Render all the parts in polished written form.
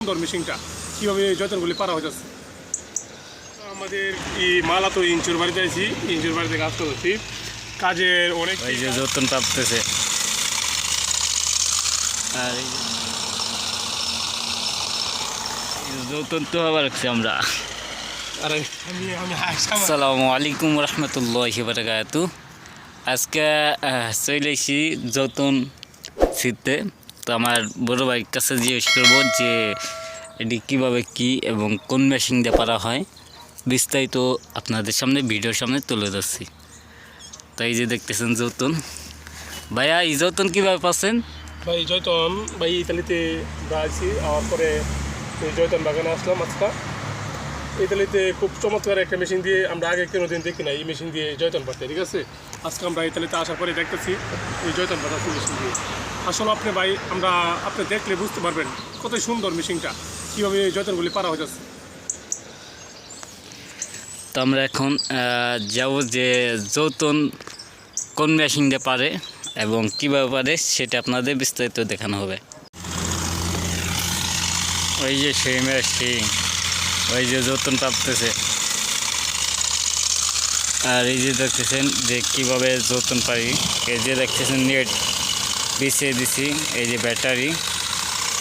সুন্দর মেশিনটা কীভাবে জয়তনগুলি পারা হয়ে যাচ্ছে। আমাদের এই মালা তো ইঞ্চুর বাড়িতে আছি, ইঞ্চুর বাড়িতে কাজ করছি, কাজের অনেক যতন প্রাপ্তেছে। আর যতন তো আবার রাখছি আমরা। আসসালামু আলাইকুম রহমতুল্লাহি বারাকাতু। আজকে চলে এসেছি যতন শীতে। তো আমার বড় ভাইয়ের কাছে জিজ্ঞেস করবো যে এটি কীভাবে কী এবং কোন মেশিন দিয়ে পারা হয়, বিস্তারিত আপনাদের সামনে ভিডিওর সামনে তুলে ধরছি। তাই যে দেখতেছেন যৌতন। ভাইয়া এই যৌতন কীভাবে পাচ্ছেন? ভাই জয়তন ভাই ইতালিতে আছি, আমার পরে এই জয়তন বাগানে আসলাম আজকে। ইতালিতে খুব চমৎকার একটা মেশিন দিয়ে, আমরা আগে কোনোদিন দেখি না এই মেশিন দিয়ে জয়তন পাতে। ঠিক আছে, আজকে আমরা ইতালিতে আসার পরে দেখতেছি এই জয়তন পাতাচ্ছি মেশিন দিয়ে। আসলে আপনি দেখলে বুঝতে পারবেন কত সুন্দর মেশিনটা, কীভাবে জয়তনগুলি পারা হয়ে যাচ্ছে। তো আমরা এখন যাব যে যৌতন কোন মেশিন দিয়ে পারে এবং কীভাবে পারে সেটা আপনাদের বিস্তারিত দেখানো হবে। ওই যে সেই মেশিন, ওই যে যৌতন প্রাপ্তেছে। আর এই যে দেখতেছেন যে কীভাবে যৌতন পারি। এই যে দেখতেছেন নেট বিছিয়ে দিছি, এই যে ব্যাটারি,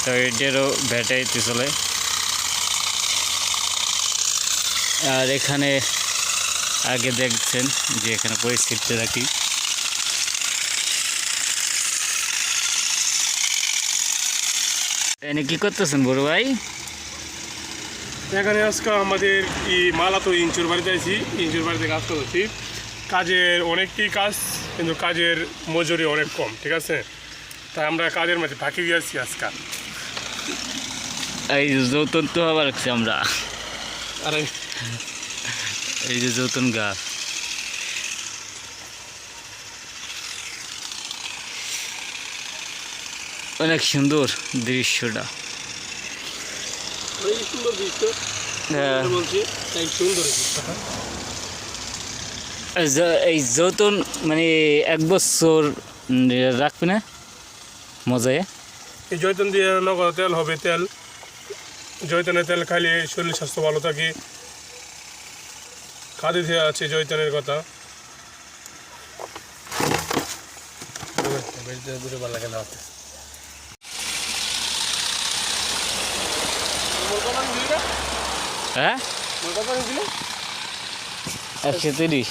তো এটারও ব্যাটারিতে চলে। আর এখানে আগে দেখছেন যে এখানে পরিস্থিতি রাখি। এনে কি করতেছেন বড় ভাই? এখানে আজকে আমাদের এই মালা তো ইঞ্চুর বাড়িতে আছি, ইঞ্চুর বাড়িতে কাজ করছি, কাজের অনেকটি কাজ, কিন্তু কাজের মজুরি অনেক কম। ঠিক আছে, তাই আমরা কাজের মধ্যে ফাঁকি দিয়েছি আজকে। এই যৌতন তো আবার রাখছি আমরা। আর এই যে যৌতন গাছ, অনেক সুন্দর দৃশ্যটা। সুন্দর দৃশ্য বলছি, সুন্দর দৃশ্য। এই যৌতন মানে 1 বছর রাখবে না মজায়। এই জয়তন দিয়ে নগদ তেল হবে, তেল জয়তনের তেল খাইলে শরীর স্বাস্থ্য ভালো থাকে। খাদিতে আছে জয়তনের কথা। ভালো লাগে না। হ্যাঁ, 130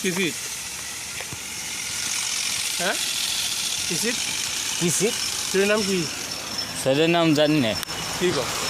কিসিট। হ্যাঁ কিসিট, কিসিট সেটার নাম কি? সেটার নাম জানি না। ঠিক আছে।